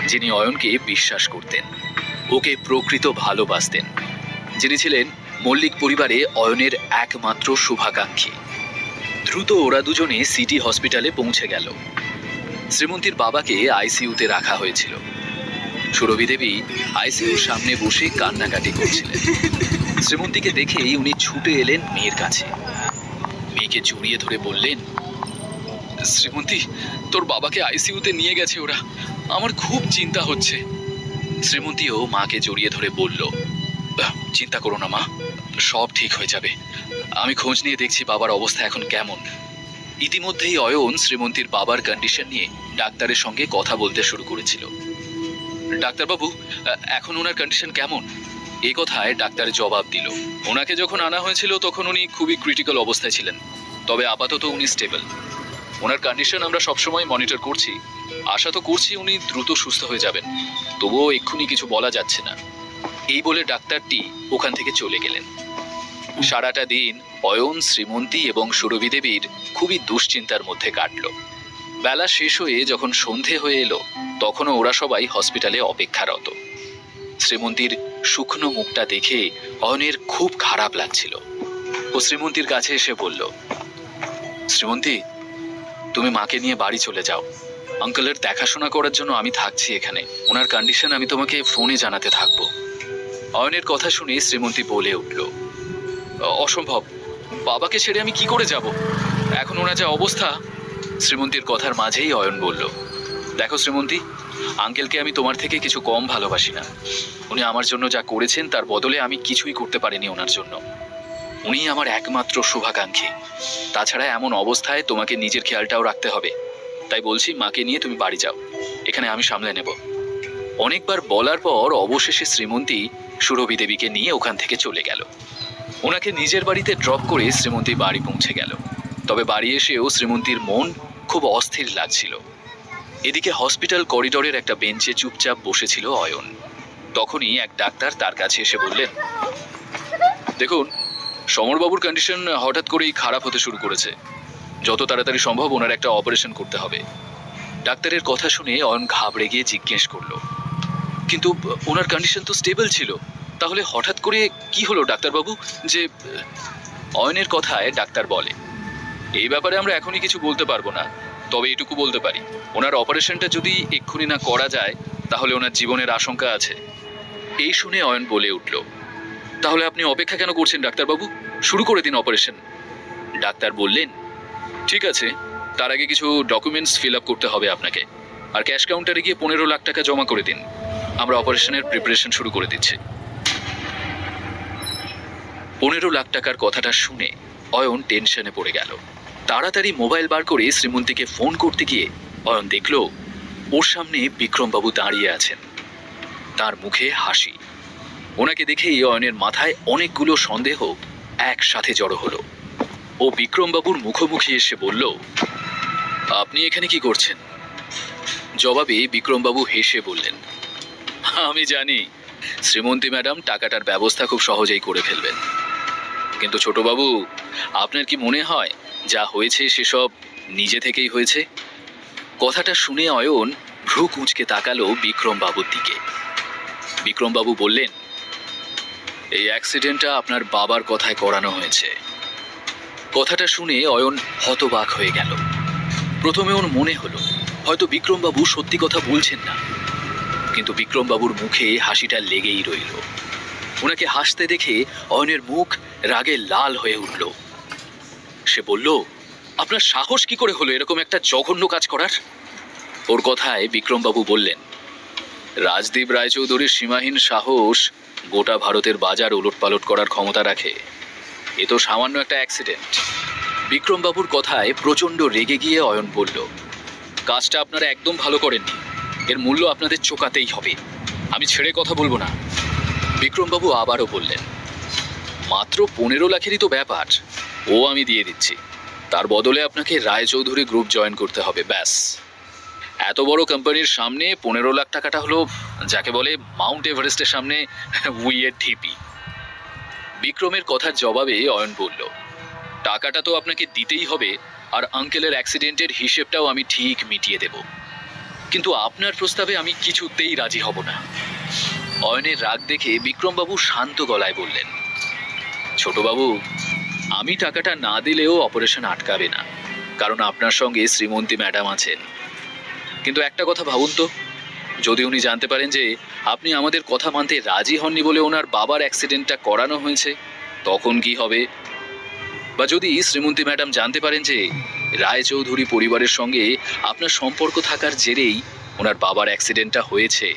যিনি অয়নকে বিশ্বাস করতেন, ওকে প্রকৃত ভালোবাসতেন, যিনি ছিলেন মল্লিক পরিবারে অয়নের একমাত্র শুভাকাঙ্ক্ষী। দ্রুত ওরা দুজনে সিটি হসপিটালে পৌঁছে গেল। শ্রীমন্তীর বাবাকে আইসিইউতে রাখা হয়েছিল। সুরভি দেবী আইসিইউর সামনে বসে কান্নাকাটি করছিলেন। শ্রীমন্তীকে দেখেই উনি ছুটে এলেন মেয়ের কাছে। মেয়েকে জড়িয়ে ধরে বললেন, শ্রীমন্তী, তোর বাবাকে আইসিইউতে নিয়ে গেছে ওরা, আমার খুব চিন্তা হচ্ছে। শ্রীমন্তীও মাকে জড়িয়ে ধরে বলল, চিন্তা করো না মা, সব ঠিক হয়ে যাবে। আমি খোঁজ নিয়ে দেখছি বাবার অবস্থা এখন কেমন। ইতিমধ্যেই অয়ন শ্রীমন্তীর বাবার কন্ডিশন নিয়ে ডাক্তারের সঙ্গে কথা বলতে শুরু করেছিল। ডাক্তারবাবু, এখন ওনার কন্ডিশন কেমন? এই কথায় ডাক্তার জবাব দিল, ওনাকে যখন আনা হয়েছিল তখন উনি খুবই ক্রিটিক্যাল অবস্থায় ছিলেন, তবে আপাতত উনি স্টেবল। ওনার কন্ডিশন আমরা সবসময় মনিটর করছি, আশা তো করছি উনি দ্রুত সুস্থ হয়ে যাবেন, তবুও এক্ষুনি কিছু বলা যাচ্ছে না। এই বলে ডাক্তারটি ওখান থেকে চলে গেলেন। সারাটা দিন অয়ন, শ্রীমন্তী এবং সুরভি দেবীর খুবই দুশ্চিন্তার মধ্যে কাটল। বেলা শেষ হয়ে যখন সন্ধে হয়ে এলো তখনও ওরা সবাই হসপিটালে অপেক্ষারত। শ্রীমন্তীর শুকনো মুখটা দেখে অয়নের খুব খারাপ লাগছিল। ও শ্রীমন্তীর কাছে এসে বলল, শ্রীমন্তী, তুমি মাকে নিয়ে বাড়ি চলে যাও। আঙ্কেলের দেখাশোনা করার জন্য আমি থাকছি এখানে, ওনার কন্ডিশন আমি তোমাকে ফোনে জানাতে থাকবো। অয়নের কথা শুনে শ্রীমন্তী বলে উঠল, অসম্ভব, বাবাকে ছেড়ে আমি কি করে যাব, এখন ওনার যা অবস্থা। শ্রীমন্তীর কথার মাঝেই অয়ন বলল, দেখো শ্রীমন্তী, আঙ্কেলকে আমি তোমার থেকে কিছু কম ভালোবাসি না। উনি আমার জন্য যা করেছেন তার বদলে আমি কিছুই করতে পারিনি ওনার জন্য। উনি আমার একমাত্র শুভাকাঙ্ক্ষী। তাছাড়া এমন অবস্থায় তোমাকে নিজের খেয়ালটাও রাখতে হবে। তাই বলছি, মাকে নিয়ে তুমি বাড়ি যাও, এখানে আমি সামলে নেব। অনেকবার বলার পর অবশেষে শ্রীমন্তী সুরভি দেবীকে নিয়ে ওখান থেকে চলে গেল। ওনাকে নিজের বাড়িতে ড্রপ করে শ্রীমন্তী বাড়ি পৌঁছে গেল। তবে বাড়ি এসেও শ্রীমন্তীর মন খুব অস্থির লাগছিল। এদিকে হসপিটাল করিডোরের একটা বেঞ্চে চুপচাপ বসেছিল অয়ন। তখনই এক ডাক্তার তার কাছে এসে বললেন, দেখুন, সমরবাবুর কন্ডিশন হঠাৎ করেই খারাপ হতে শুরু করেছে। যত তাড়াতাড়ি সম্ভব ওনার একটা অপারেশন করতে হবে। ডাক্তারের কথা শুনে অয়ন ঘাবড়ে গিয়ে জিজ্ঞেস করলো, কিন্তু ওনার কন্ডিশন তো স্টেবল ছিল, তাহলে হঠাৎ করে কি হলো ডাক্তারবাবু? যে অয়নের কথায় ডাক্তার বলে, এই ব্যাপারে আমরা এখনই কিছু বলতে পারবো না, তবে এটুকু বলতে পারি, ওনার অপারেশনটা যদি এক্ষুনি না করা যায় তাহলে ওনার জীবনের আশঙ্কা আছে। এই শুনে অয়ন বলে উঠল, তাহলে আপনি অপেক্ষা কেন করছেন ডাক্তারবাবু, শুরু করে দিন অপারেশন। ডাক্তার বললেন, ঠিক আছে, তার আগে কিছু ডকুমেন্টস ফিল আপ করতে হবে আপনাকে, আর ক্যাশ কাউন্টারে গিয়ে 15 লাখ টাকা জমা করে দিন। আমরা অপারেশনের প্রিপারেশন শুরু করে দিচ্ছি। 15 লাখ টাকার কথাটা শুনে অয়ন টেনশনে পড়ে গেল। তাড়াতাড়ি মোবাইল বার করে শ্রীমন্তীকে ফোন করতে গিয়ে অয়ন দেখল ওর সামনে বিক্রমবাবু দাঁড়িয়ে আছেন, তার মুখে হাসি। ওনাকে দেখেই অয়নের মাথায় অনেকগুলো সন্দেহ একসাথে জড়ো হলো। ও বিক্রমবাবুর মুখোমুখি এসে বলল, আপনি এখানে কি করছেন? জবাবে বিক্রমবাবু হেসে বললেন, আমি জানি শ্রীমন্তী ম্যাডাম টাকাটার ব্যবস্থা খুব সহজেই করে ফেলবেন, কিন্তু ছোটবাবু, আপনার কি মনে হয় যা হয়েছে সেসব নিজে থেকেই হয়েছে? কথাটা শুনে অয়ন ভ্রু কুঁচকে তাকালো বিক্রমবাবুর দিকে। বিক্রমবাবু বললেন, এই অ্যাক্সিডেন্টটা আপনার বাবার কথায় করানো হয়েছে। কথাটা শুনে অয়ন হতবাক হয়ে গেল। প্রথমে ওর মনে হলো হয়তো বিক্রমবাবু সত্যি কথা বলছেন না, কিন্তু বিক্রমবাবুর মুখে হাসিটা লেগেই রইল। ওনাকে হাসতে দেখে অয়নের মুখ রাগে লাল হয়ে উঠল। সে বলল, আপনার সাহস কি করে হলো এরকম একটা জঘন্য কাজ করার? ওর কথায় বিক্রমবাবু বললেন, রাজদীপ রায়চৌধুরীর সীমাহীন সাহস গোটা ভারতের বাজার উলটপালট করার ক্ষমতা রাখে। এ তো সামান্য একটা অ্যাক্সিডেন্ট। বিক্রমবাবুর কথায় প্রচণ্ড রেগে গিয়ে অয়ন বলল, কাজটা আপনারা একদম ভালো করেননি, এর মূল্য আপনাদের চোকাতেই হবে, আমি ছেড়ে কথা বলবো না। বিক্রমবাবু আবারও বললেন, মাত্র 15 লাখেরই তো ব্যাপার, ও আমি দিয়ে দিচ্ছি, তার বদলে আপনাকে রায়চৌধুরী গ্রুপ জয়েন করতে হবে, ব্যাস। এত বড় কোম্পানির সামনে 15 লাখ টাকাটা হলো যাকে বলে মাউন্ট এভারেস্টের সামনে উইয়ের ঢিপি। বিক্রমের কথার জবাবে অয়ন বলল, টাকাটা তো আপনাকে দিতেই হবে, আর আঙ্কেলের অ্যাক্সিডেন্টের হিসেবটাও আমি ঠিক মিটিয়ে দেব, কিন্তু আপনার প্রস্তাবে আমি কিছুতেই রাজি হব না। অয়নের রাগ দেখে বিক্রমবাবু শান্ত গলায় বললেন, ছোটবাবু, আমি টাকাটা না দিলেও অপারেশন আটকাবে না, কারণ আপনার সঙ্গে শ্রীমন্তী ম্যাডাম আছেন। কিন্তু একটা কথা ভাবুন তো, যদি উনি জানতে পারেন যে আপনি আমাদের কথা মানতে রাজি হননি বলে ওনার বাবার অ্যাক্সিডেন্টটা করানো হয়েছে, তখন কি হবে? বা যদি শ্রীমন্তী ম্যাডাম জানতে পারেন যে রায়চৌধুরী পরিবারের সঙ্গে আপনার সম্পর্ক থাকার জেরেই ওনার বাবার অ্যাক্সিডেন্টটা হয়েছে,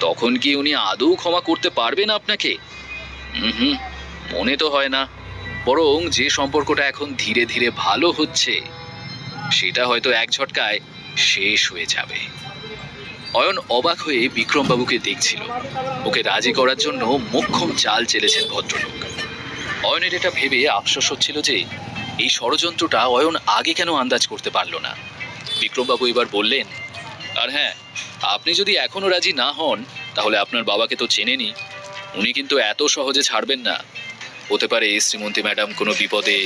তখন কি উনি আদৌ ক্ষমা করতে পারবেন আপনাকে? হুম, মনে তো হয় না। বরং যে সম্পর্কটা এখন ধীরে ধীরে ভালো হচ্ছে, সেটা হয়তো এক ঝটকায় শেষ হয়ে যাবে। অয়ন অবাক হয়ে বিক্রমবাবুকে দেখছিল। ওকে রাজি করার জন্য মোক্ষম চাল চেলেছেন ভদ্রলোক। অয়নের এটা ভেবে আফসোস হচ্ছিল যে এই ষড়যন্ত্রটা অয়ন আগে কেন আন্দাজ করতে পারল না। বিক্রমবাবু এবার বললেন, আর হ্যাঁ, আপনি যদি এখনো রাজি না হন, তাহলে আপনার বাবাকে তো চেনেনি, উনি কিন্তু এত সহজে ছাড়বেন না। হতে পারে শ্রীমন্তী ম্যাডাম কোনো বিপদে।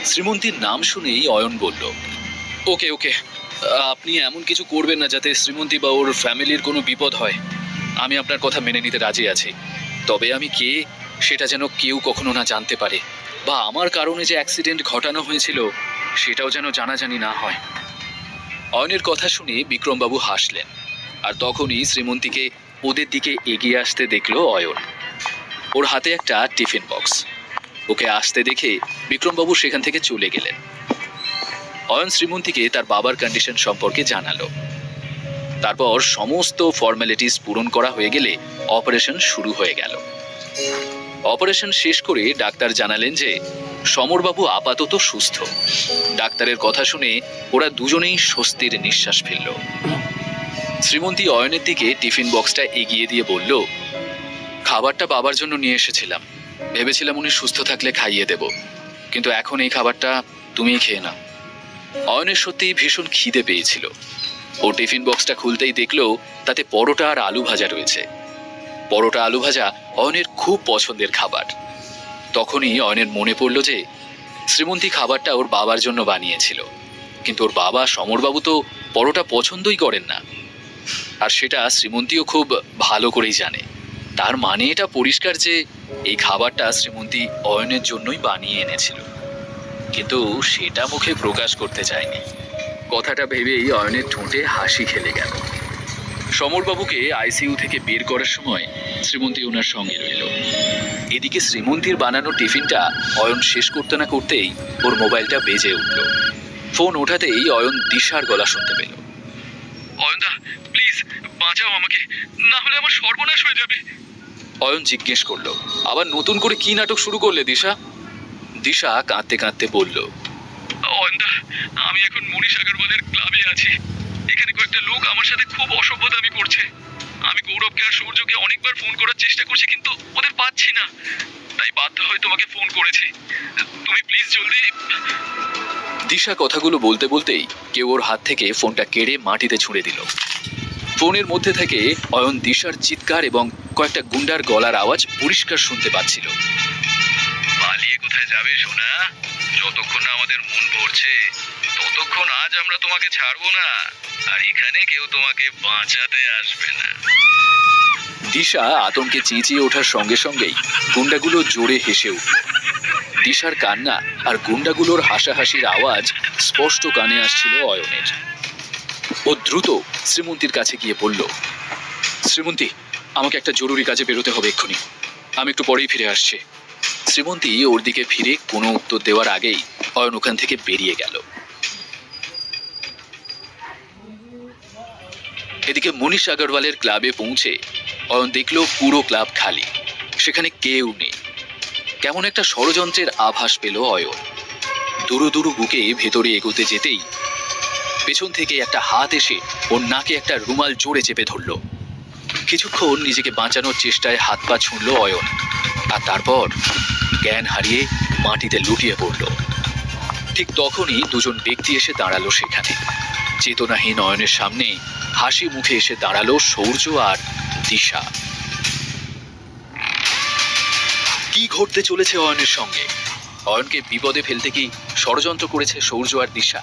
শ্রীমন্তীর নাম শুনেই অয়ন বলল, ওকে ওকে, আপনি এমন কিছু করবেন না যাতে শ্রীমন্তী বা ওর ফ্যামিলির কোনো বিপদ হয়। আমি আপনার কথা মেনে নিতে রাজি আছি, তবে আমি কে সেটা যেন কেউ কখনো না জানতে পারে, বা আমার কারণে যে অ্যাক্সিডেন্ট ঘটানো হয়েছিল সেটাও যেন জানাজানি না হয়। অয়নের কথা শুনে বিক্রমবাবু হাসলেন, আর তখনই শ্রীমন্তীকে ওদের দিকে এগিয়ে আসতে দেখল অয়ন। ওর হাতে একটা টিফিন বক্স। ওকে আসতে দেখে বিক্রমবাবু সেখান থেকে চলে গেলেন। অয়ন শ্রীমন্তীকে তার বাবার কন্ডিশন সম্পর্কে জানালো। তারপর সমস্ত ফর্মালিটিস পূরণ করা হয়ে গেলে অপারেশন শুরু হয়ে গেল। অপারেশন শেষ করে ডাক্তার জানালেন যে সমরবাবু আপাতত সুস্থ। ডাক্তারের কথা শুনে ওরা দুজনেই স্বস্তির নিঃশ্বাস ফেলল। শ্রীমন্তী অয়নের দিকে টিফিন বক্সটা এগিয়ে দিয়ে বলল, খাবারটা বাবার জন্য নিয়ে এসেছিলাম, ভেবেছিলাম উনি সুস্থ থাকলে খাইয়ে দেব, কিন্তু এখন এই খাবারটা তুমিই খেয়ে নাও। অয়নের সত্যিই ভীষণ খিদে পেয়েছিল। ও টিফিন বক্সটা খুলতেই দেখলো তাতে পরোটা আর আলু ভাজা রয়েছে। পরোটা আলু ভাজা অয়নের খুব পছন্দের খাবার। তখনই অয়নের মনে পড়ল যে শ্রীমন্তী খাবারটা ওর বাবার জন্য বানিয়েছিল, কিন্তু ওর বাবা সমরবাবু তো পরোটা পছন্দই করেন না, আর সেটা শ্রীমন্তীও খুব ভালো করেই জানে। তার মানে এটা পরিষ্কার যে এই খাবারটা শ্রীমন্তী অয়নের জন্যই বানিয়ে এনেছিল, কিন্তু সেটা মুখে প্রকাশ করতে চায়নি। কথাটা ভেবেই অয়নের ঠোঁটে হাসি খেলে গেল। সমরবাবুকে আইসিইউ থেকে বের করার সময় শ্রীমন্তী ওনার সঙ্গে রইল। এদিকে শ্রীমন্তীর বানানো টিফিনটা অয়ন শেষ করতে না করতেই ওর মোবাইলটা বেজে উঠল। ফোন ওঠাতেই অয়ন দিশার গলা শুনতে পেল। অয়নদা, প্লিজ বাঁচাও আমাকে, না হলে আমার সর্বনাশ হয়ে যাবে। অয়ন জিজ্ঞেস করলো, আবার নতুন করে কি নাটক শুরু করলে দিশা? দিশা কাঁদতে কাঁদতে বলল, অয়নদা, আমি এখন মনীষ আগরওয়ালের ক্লাবে আছি। এখানে কয়েকটা লোক আমার সাথে খুব অসভ্যতামি করছে। আমি গৌরবকে আর সূর্যকে অনেকবার ফোন করার চেষ্টা করছি, কিন্তু ওদের পাচ্ছি না, তাই বাধ্য হয়ে তোমাকে ফোন করেছি। তুমি প্লিজ জলদি। দিশা কথাগুলো বলতে বলতেই কেউ ওর হাত থেকে ফোনটা কেড়ে মাটিতে ছুঁড়ে দিল। ফোনের মধ্যে থেকে অয়ন দিশার চিৎকার এবং কয়েকটা গুন্ডার গলার আওয়াজ পরিষ্কার শুনতে পাচ্ছিল। পালিয়ে কোথায় যাবে সোনা? যতক্ষণ না আমাদের মন ভরছে ততক্ষণ আজ আমরা তোমাকে ছাড়বো না, আর এখানে কেউ তোমাকে বাঁচাতে আসবে না। দিশা আতঙ্কে চেঁচিয়ে ওঠার সঙ্গে সঙ্গেই গুন্ডাগুলো জোরে হেসে উঠল। দিশার কান্না আর গুন্ডাগুলোর হাসাহাসির আওয়াজ স্পষ্ট কানে আসছিল অয়নের। ও দ্রুত শ্রীমন্তীর কাছে গিয়ে বলল, শ্রীমন্তী, আমাকে একটা জরুরি কাজে বেরোতে হবে এক্ষুনি, আমি একটু পরেই ফিরে আসছি। শ্রীমন্তী ওর দিকে ফিরে কোনো উত্তর দেওয়ার আগেই অয়ন ওখান থেকে বেরিয়ে গেল। এদিকে মনীষ আগরওয়ালের ক্লাবে পৌঁছে অয়ন দেখল পুরো ক্লাব খালি, সেখানে কেউ নেই। কেমন একটা ষড়যন্ত্রের আভাস পেল অয়ন। দুরু দুরু বুকে ভেতরে এগোতে যেতেই পেছন থেকে একটা হাত এসে ওর নাকে একটা রুমাল জোরে চেপে ধরল। কিছুক্ষণ নিজেকে বাঁচানোর চেষ্টায় হাত পা ছুঁড়ল অয়ন, আর তারপর জ্ঞান হারিয়ে মাটিতে লুটিয়ে পড়ল। ঠিক তখনই দুজন ব্যক্তি এসে দাঁড়ালো সেখানে। চেতনাহীন অয়নের সামনে হাসি মুখে এসে দাঁড়ালো সূর্য আর দিশা। কি ঘটতে চলেছে অয়নের সঙ্গে? অয়নকে বিপদে ফেলতে কি ষড়যন্ত্র করেছে সূর্য আর দিশা?